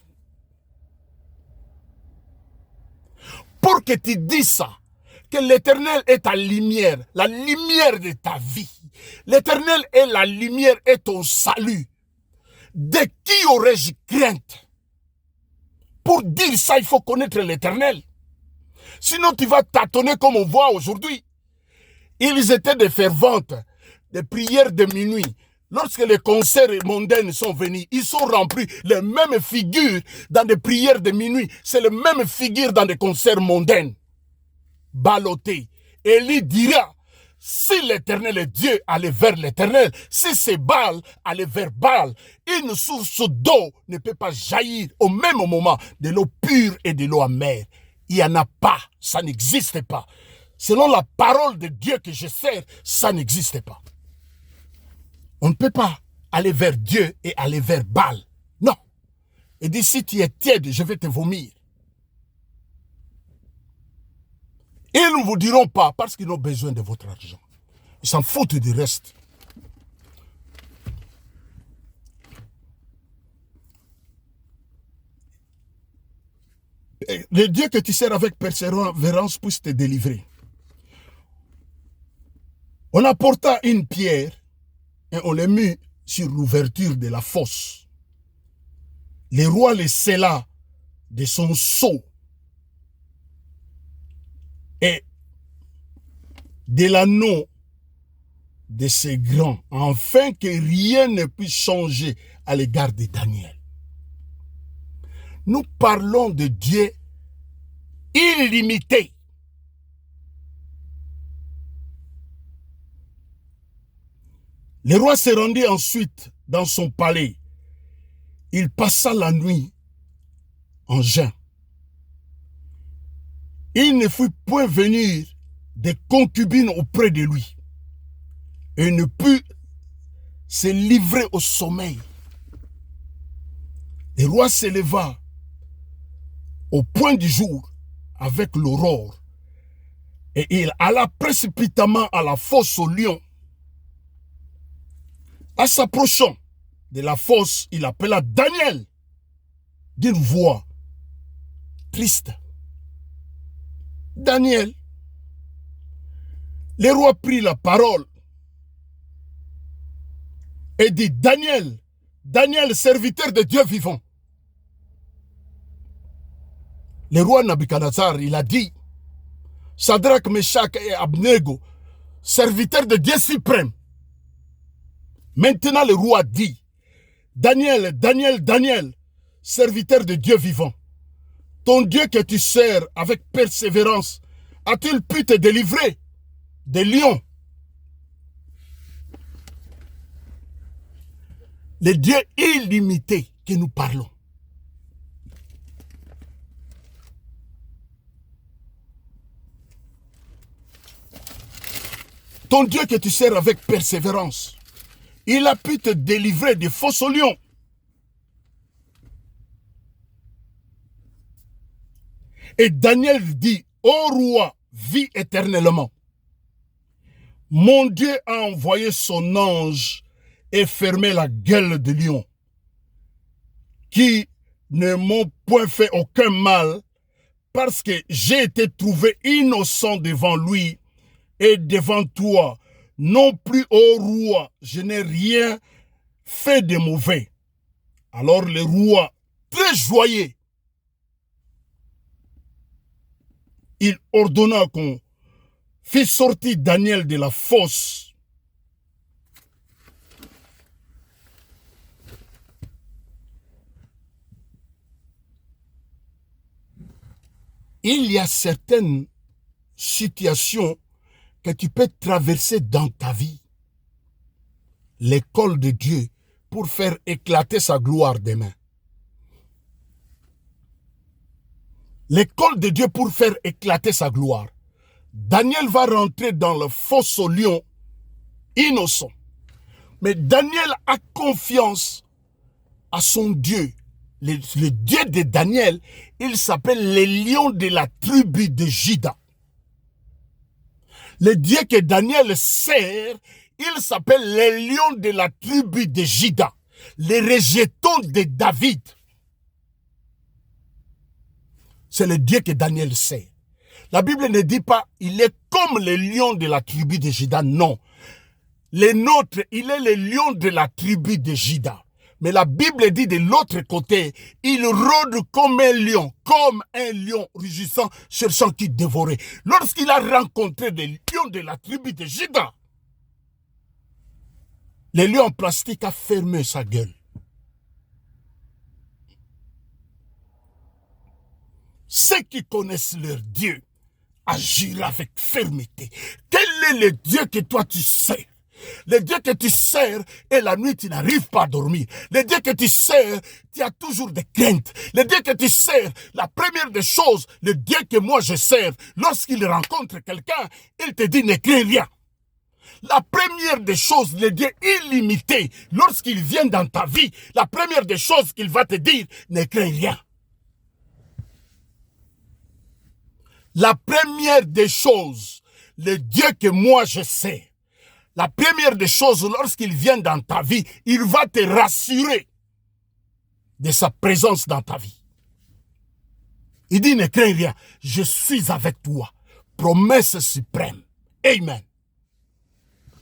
Speaker 1: Pour que tu dises ça, que l'Éternel est ta lumière, la lumière de ta vie. L'Éternel est la lumière et ton salut. De qui aurais-je crainte? Pour dire ça, il faut connaître l'Éternel. Sinon, tu vas tâtonner comme on voit aujourd'hui. Ils étaient des ferventes, des prières de minuit. Lorsque les concerts mondains sont venus, ils sont remplis les mêmes figures dans des prières de minuit. C'est les mêmes figures dans des concerts mondains. Ballottés. Élie dira, si l'Éternel est Dieu, allez vers l'Éternel. Si c'est Baal, allez vers Baal. Une source d'eau ne peut pas jaillir au même moment de l'eau pure et de l'eau amère. Il n'y en a pas, ça n'existe pas. Selon la parole de Dieu que je sers, ça n'existe pas. On ne peut pas aller vers Dieu et aller vers Baal. Non. Et dit, si tu es tiède, je vais te vomir. Ils ne vous diront pas parce qu'ils ont besoin de votre argent. Ils s'en foutent du reste. Et le Dieu que tu sers avec persévérance puisse te délivrer. On apporta une pierre et on l'a mis sur l'ouverture de la fosse. Le roi le scella de son sceau et de l'anneau de ses grands, afin que rien ne puisse changer à l'égard de Daniel. Nous parlons de Dieu illimité. Le roi se rendit ensuite dans son palais. Il passa la nuit en jeûne. Il ne fut point venir des concubines auprès de lui et ne put se livrer au sommeil. Le roi se leva au point du jour avec l'aurore et il alla précipitamment à la fosse aux lions. En s'approchant de la fosse, il appela Daniel d'une voix triste. Daniel, le roi prit la parole et dit, Daniel, Daniel, serviteur de Dieu vivant. Le roi Nabuchodonosor, il a dit, Shadrach, Meshach et Abednego, serviteurs de Dieu suprême. Maintenant le roi dit, Daniel, Daniel, Daniel, serviteur de Dieu vivant, ton Dieu que tu sers avec persévérance, a-t-il pu te délivrer des lions? Le Dieu illimité que nous parlons. Ton Dieu que tu sers avec persévérance, il a pu te délivrer des faux lions. Et Daniel dit, ô roi, vis éternellement. Mon Dieu a envoyé son ange et fermé la gueule de lion, qui ne m'ont point fait aucun mal, parce que j'ai été trouvé innocent devant lui et devant toi. Non plus, ô roi, je n'ai rien fait de mauvais. Alors le roi, très joyeux, il ordonna qu'on fit sortir Daniel de la fosse. Il y a certaines situations que tu peux traverser dans ta vie. L'école de Dieu pour faire éclater sa gloire demain. l'école de Dieu pour faire éclater sa gloire. Daniel va rentrer dans le fosse au lion innocent. Mais Daniel a confiance à son Dieu. Le Dieu de Daniel, il s'appelle le lion de la tribu de Juda. Le Dieu que Daniel sert, il s'appelle le lion de la tribu de Juda. Les rejetons de David. C'est le Dieu que Daniel sert. La Bible ne dit pas, il est comme le lion de la tribu de Juda. Non. Le nôtre, il est le lion de la tribu de Juda. Mais la Bible dit de l'autre côté, il rôde comme un lion rugissant, cherchant qui dévorer. Lorsqu'il a rencontré des lions de la tribu de Juda, le lion en plastique a fermé sa gueule. Ceux qui connaissent leur Dieu agiront avec fermeté. Quel est le Dieu que toi tu sais? Le Dieu que tu sers, et la nuit, tu n'arrives pas à dormir. Le Dieu que tu sers, tu as toujours des craintes. Le Dieu que tu sers, la première des choses, le Dieu que moi je sers, lorsqu'il rencontre quelqu'un, il te dit ne crains rien. La première des choses, le Dieu illimité, lorsqu'il vient dans ta vie, la première des choses qu'il va te dire, ne crains rien. La première des choses, le Dieu que moi je sers, la première des choses, lorsqu'il vient dans ta vie, il va te rassurer de sa présence dans ta vie. Il dit, ne crains rien, je suis avec toi. Promesse suprême. Amen.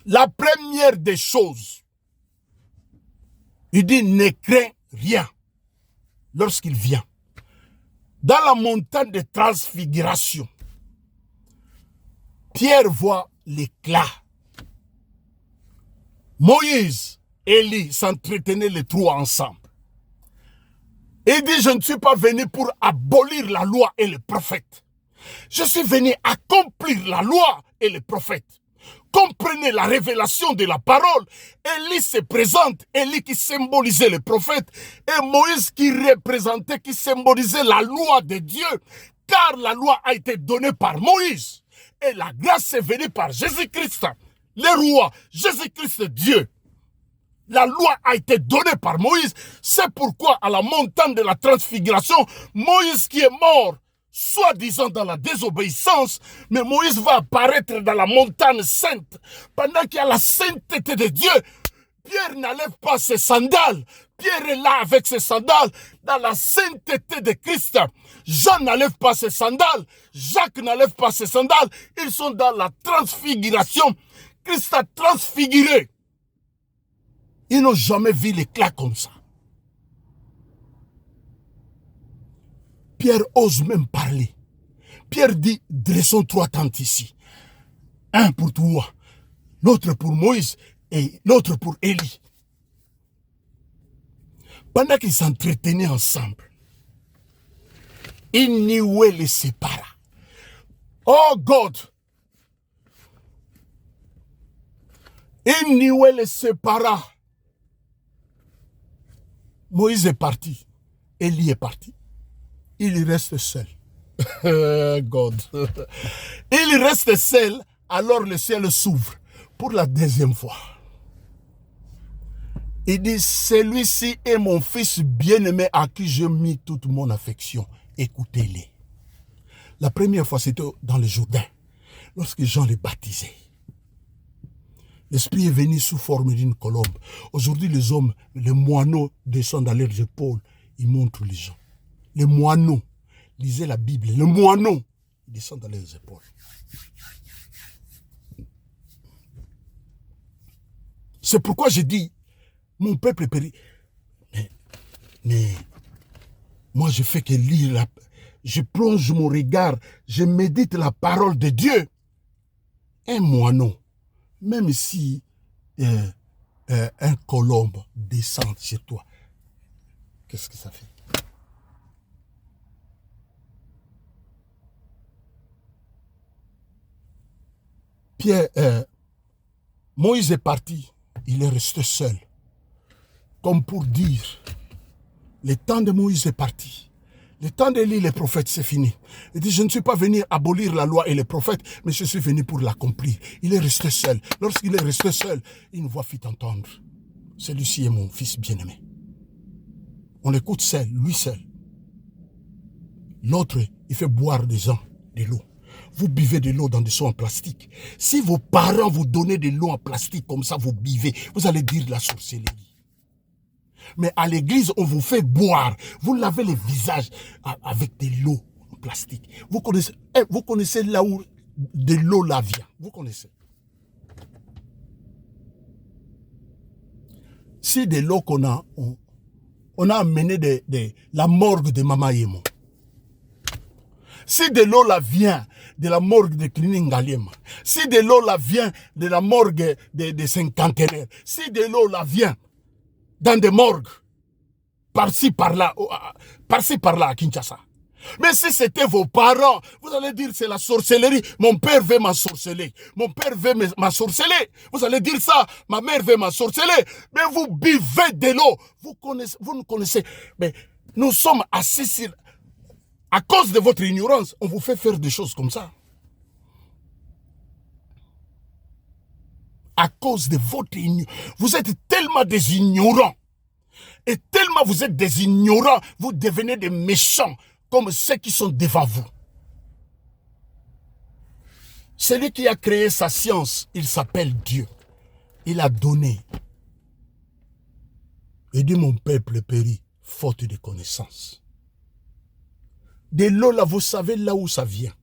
Speaker 1: La première des choses, il dit, ne crains rien lorsqu'il vient. Dans la montagne de transfiguration, Pierre voit l'éclat. Moïse et Élie s'entretenaient les trois ensemble. Et il dit, je ne suis pas venu pour abolir la loi et les prophètes. Je suis venu accomplir la loi et les prophètes. Comprenez la révélation de la parole. Élie se présente, Élie qui symbolisait les prophètes, et Moïse qui représentait, qui symbolisait la loi de Dieu, car la loi a été donnée par Moïse. Et la grâce est venue par Jésus-Christ. Le roi, Jésus-Christ Dieu. La loi a été donnée par Moïse. C'est pourquoi à la montagne de la transfiguration, Moïse qui est mort, soi-disant dans la désobéissance, mais Moïse va apparaître dans la montagne sainte. Pendant qu'il y a la sainteté de Dieu, Pierre n'enlève pas ses sandales. Pierre est là avec ses sandales dans la sainteté de Christ. Jean n'enlève pas ses sandales. Jacques n'enlève pas ses sandales. Ils sont dans la transfiguration. Christ a transfiguré. Ils n'ont jamais vu l'éclat comme ça. Pierre ose même parler. Pierre dit, dressons trois tentes ici. Un pour toi, l'autre pour Moïse et l'autre pour Élie. Pendant qu'ils s'entretenaient ensemble, Iniwé les sépara. Oh God! Iniwé les sépara. Moïse est parti. Élie est parti. Il reste seul. God. Il reste seul, alors le ciel s'ouvre pour la deuxième fois. Il dit, celui-ci est mon fils bien-aimé à qui j'ai mis toute mon affection. Écoutez-les. La première fois, c'était dans le Jourdain, lorsque Jean les baptisait. L'Esprit est venu sous forme d'une colombe. Aujourd'hui, les hommes, les moineaux descendent à leurs épaules. Ils montrent les gens. Les moineaux, lisez la Bible, les moineaux descendent à leurs épaules. C'est pourquoi je dis, mon peuple périt. Mais moi, je fais que lire, je plonge mon regard, je médite la parole de Dieu. Un moineau, même si un colombe descend sur toi, qu'est-ce que ça fait? Pierre, Moïse est parti, il est resté seul. Comme pour dire, le temps de Moïse est parti. Le temps d'Élie, les prophètes, c'est fini. Il dit, je ne suis pas venu abolir la loi et les prophètes, mais je suis venu pour l'accomplir. Il est resté seul. Lorsqu'il est resté seul, une voix fit entendre. Celui-ci est mon fils bien-aimé. On l'écoute seul, lui seul. L'autre, il fait boire des gens de l'eau. Vous buvez de l'eau dans des seaux en plastique. Si vos parents vous donnent de l'eau en plastique, comme ça vous buvez, vous allez dire de la sorcellerie. Mais à l'église, on vous fait boire. Vous lavez les visages avec de l'eau en plastique. Vous connaissez là où de l'eau là vient. Vous connaissez. Si de l'eau qu'on a, on a amené la morgue de Mama Yemo. Si de l'eau là vient de la morgue de Clinique Ngaliema, si de l'eau là vient de la morgue des cinquantenaires, si de l'eau là vient dans des morgues, par-ci par-là à Kinshasa. Mais si c'était vos parents, vous allez dire c'est la sorcellerie. Mon père veut m'ensorceler. Mon père veut m'ensorceler. Vous allez dire ça. Ma mère veut m'ensorceler. Mais vous buvez de l'eau. Vous ne connaissez. Mais nous sommes assis sur... À cause de votre ignorance, on vous fait faire des choses comme ça. À cause de votre ignorance. Vous êtes tellement des ignorants. Et tellement vous êtes des ignorants, vous devenez des méchants comme ceux qui sont devant vous. Celui qui a créé sa science, il s'appelle Dieu. Il a donné. Il dit, mon peuple périt, faute de connaissance. De l'eau là, vous savez là où ça vient.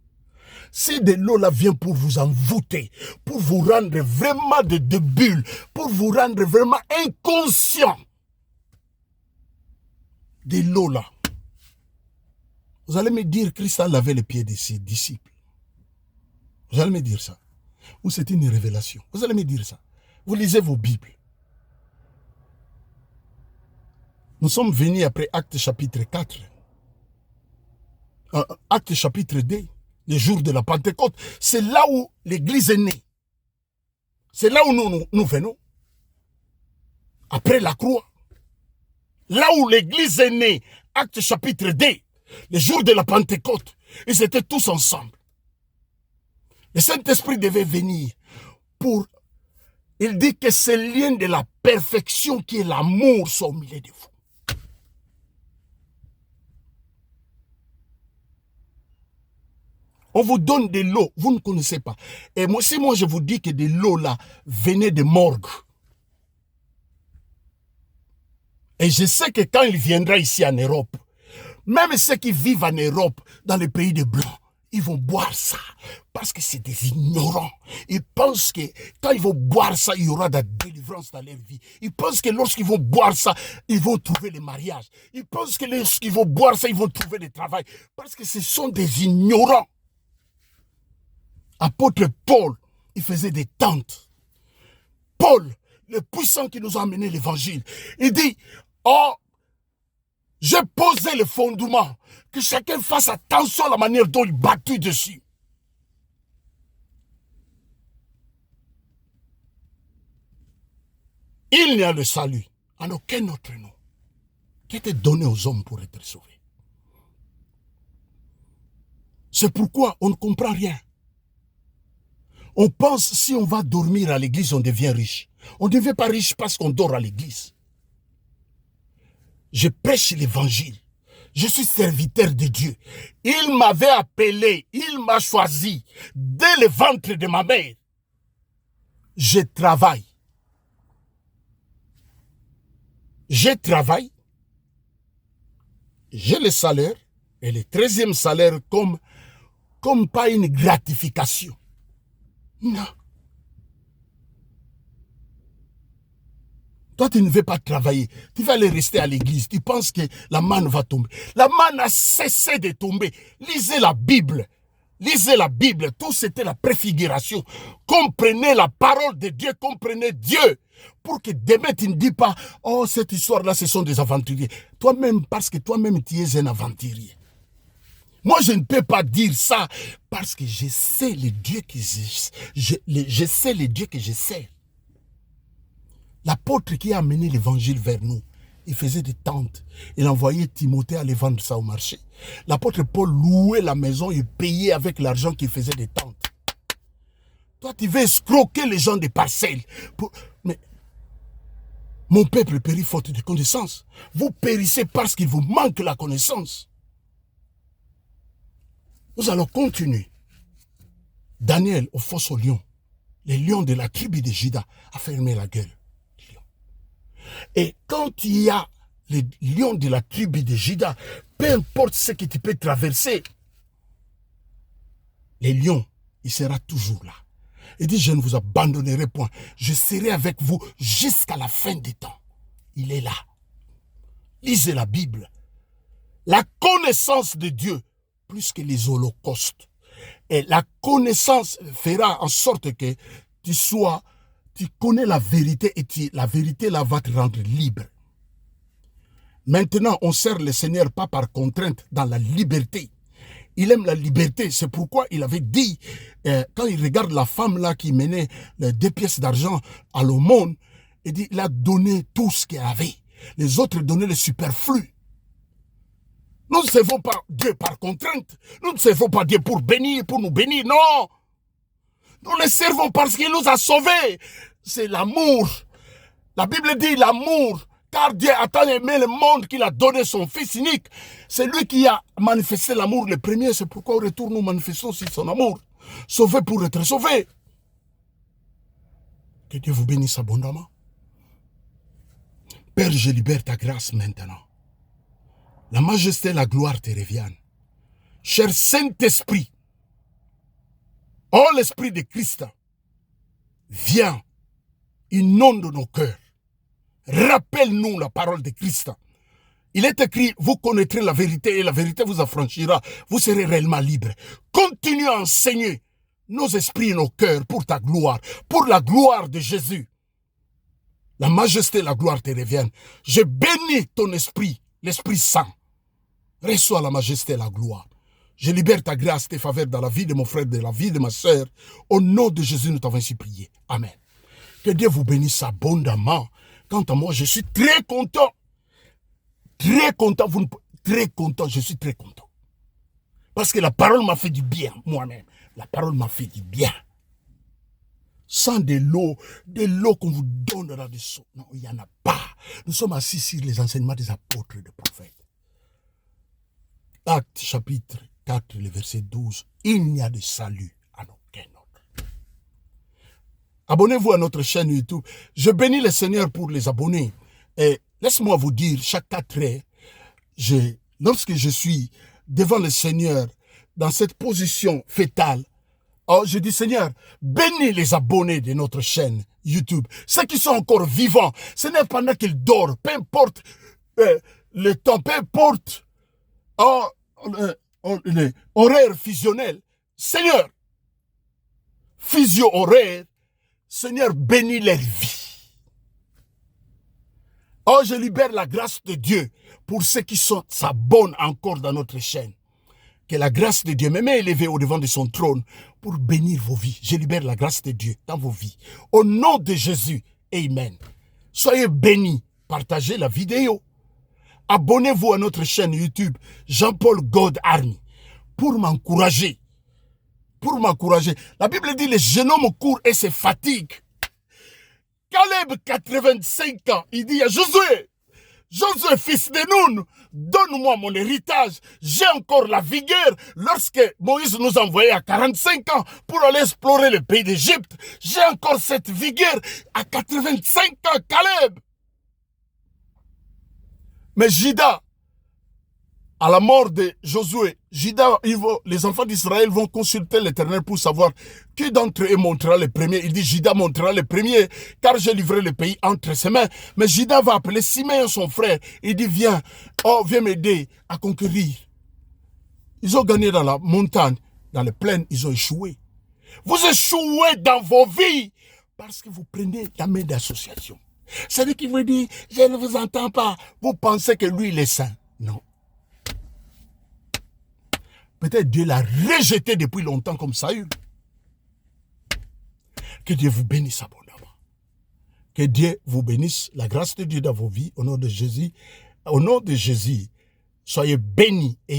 Speaker 1: Si de l'eau là vient pour vous envoûter, pour vous rendre vraiment de bulles, pour vous rendre vraiment inconscient, de l'eau là, vous allez me dire Christ a lavé les pieds de ses disciples. Vous allez me dire ça. Ou c'est une révélation. Vous allez me dire ça. Vous lisez vos Bibles. Nous sommes venus après Actes chapitre 4. Actes chapitre 2, le jour de la Pentecôte. C'est là où l'église est née. C'est là où nous venons. Après la croix. Là où l'église est née. Actes chapitre 2, le jour de la Pentecôte. Ils étaient tous ensemble. Le Saint-Esprit devait venir pour... Il dit que ce lien de la perfection qui est l'amour soit au milieu de vous. On vous donne de l'eau, vous ne connaissez pas. Et moi, si moi je vous dis que de l'eau là venait de morgue, et je sais que quand il viendra ici en Europe, même ceux qui vivent en Europe, dans les pays de Blancs, ils vont boire ça, parce que c'est des ignorants. Ils pensent que quand ils vont boire ça, il y aura de la délivrance dans leur vie. Ils pensent que lorsqu'ils vont boire ça, ils vont trouver le mariage. Ils pensent que lorsqu'ils vont boire ça, ils vont trouver le travail. Parce que ce sont des ignorants. Apôtre Paul, il faisait des tentes. Paul, le puissant qui nous a amené l'évangile, il dit, oh, j'ai posé le fondement, que chacun fasse attention à la manière dont il battu dessus. Il n'y a le salut en aucun autre nom qui était donné aux hommes pour être sauvés. C'est pourquoi on ne comprend rien. On pense si on va dormir à l'église, on devient riche. On ne devient pas riche parce qu'on dort à l'église. Je prêche l'évangile. Je suis serviteur de Dieu. Il m'avait appelé, il m'a choisi dès le ventre de ma mère. Je travaille. Je travaille. J'ai le salaire et le 13e salaire comme pas une gratification. Non. Toi, tu ne veux pas travailler. Tu vas aller rester à l'église. Tu penses que la manne va tomber. La manne a cessé de tomber. Lisez la Bible. Lisez la Bible. Tout c'était la préfiguration. Comprenez la parole de Dieu. Comprenez Dieu. Pour que demain, tu ne dis pas, oh, cette histoire-là, ce sont des aventuriers. Toi-même, parce que toi-même, tu es un aventurier. Moi, je ne peux pas dire ça parce que je sais le Dieu que je sais le Dieu que je sais. L'apôtre qui a amené l'évangile vers nous, il faisait des tentes. Il envoyait Timothée aller vendre ça au marché. L'apôtre Paul louait la maison et payait avec l'argent qu'il faisait des tentes. Toi, tu veux escroquer les gens des parcelles. Mais mon peuple périt faute de connaissance. Vous périssez parce qu'il vous manque la connaissance. Nous allons continuer. Daniel, au fosse aux lions, les lions de la tribu de Juda, a fermé la gueule. Et quand il y a les lions de la tribu de Juda, peu importe ce que tu peux traverser, les lions, il sera toujours là. Il dit, je ne vous abandonnerai point. Je serai avec vous jusqu'à la fin des temps. Il est là. Lisez la Bible. La connaissance de Dieu, plus que les holocaustes. Et la connaissance fera en sorte que tu connais la vérité et la vérité là va te rendre libre. Maintenant, on sert le Seigneur pas par contrainte, dans la liberté. Il aime la liberté, c'est pourquoi il avait dit, quand il regarde la femme là qui menait les 2 pièces d'argent à l'aumône, il dit, il a donné tout ce qu'il avait. Les autres donnaient le superflu. Nous ne servons pas Dieu par contrainte. Nous ne servons pas Dieu pour bénir, pour nous bénir, non. Nous le servons parce qu'il nous a sauvés. C'est l'amour. La Bible dit l'amour. Car Dieu a tant aimé le monde qu'il a donné son Fils unique. C'est lui qui a manifesté l'amour le premier. C'est pourquoi au retour nous manifestons aussi son amour. Sauvé pour être sauvé. Que Dieu vous bénisse abondamment. Père, je libère ta grâce maintenant. La majesté et la gloire te reviennent. Cher Saint-Esprit, oh l'Esprit de Christ, viens, inonde nos cœurs. Rappelle-nous la parole de Christ. Il est écrit, vous connaîtrez la vérité et la vérité vous affranchira. Vous serez réellement libres. Continue à enseigner nos esprits et nos cœurs pour ta gloire, pour la gloire de Jésus. La majesté et la gloire te reviennent. Je bénis ton esprit, l'Esprit Saint. Reçois la majesté et la gloire. Je libère ta grâce, tes faveurs dans la vie de mon frère, dans la vie de ma soeur. Au nom de Jésus, nous t'avons ainsi prié. Amen. Que Dieu vous bénisse abondamment. Quant à moi, je suis très content. Très content. Très content. Je suis très content. Parce que la parole m'a fait du bien, moi-même. La parole m'a fait du bien. Sans de l'eau qu'on vous donnera de ça. Non, il n'y en a pas. Nous sommes assis sur les enseignements des apôtres et des prophètes. Actes chapitre 4, le verset 12. Il n'y a de salut à aucun autre. Abonnez-vous à notre chaîne YouTube. Je bénis le Seigneur pour les abonnés. Et laisse-moi vous dire, chaque 4 heures, lorsque je suis devant le Seigneur, dans cette position fétale, oh, je dis, Seigneur, bénis les abonnés de notre chaîne YouTube. Ceux qui sont encore vivants, ce n'est pas pendant qu'ils dorment, peu importe le temps, peu importe les horaires fusionnels. Seigneur, physio-horaire, Seigneur, bénis leur vie. Oh, je libère la grâce de Dieu pour ceux qui s'abonnent encore dans notre chaîne. Que la grâce de Dieu me met élevé au devant de son trône pour bénir vos vies. Je libère la grâce de Dieu dans vos vies. Au nom de Jésus, amen. Soyez bénis. Partagez la vidéo. Abonnez-vous à notre chaîne YouTube, Jean-Paul God Army, pour m'encourager. Pour m'encourager. La Bible dit, les jeunes hommes courent et se fatiguent. Caleb, 85 ans, il dit à Josué, Josué, fils de Nun, donne-moi mon héritage. J'ai encore la vigueur. Lorsque Moïse nous envoyait à 45 ans pour aller explorer le pays d'Égypte, j'ai encore cette vigueur à 85 ans, Caleb. Mais Juda, à la mort de Josué, les enfants d'Israël vont consulter l'Éternel pour savoir qui d'entre eux montrera le premier. Il dit, Juda montrera le premier, car j'ai livré le pays entre ses mains. Mais Juda va appeler Simeon, son frère. Il dit, viens m'aider à conquérir. Ils ont gagné dans la montagne, dans les plaines, ils ont échoué. Vous échouez dans vos vies parce que vous prenez la main d'association. Celui qui vous dit, je ne vous entends pas, vous pensez que lui, il est saint. Non. Peut-être Dieu l'a rejeté depuis longtemps comme Saül. Que Dieu vous bénisse abondamment. Que Dieu vous bénisse. La grâce de Dieu dans vos vies. Au nom de Jésus. Au nom de Jésus. Soyez bénis. Et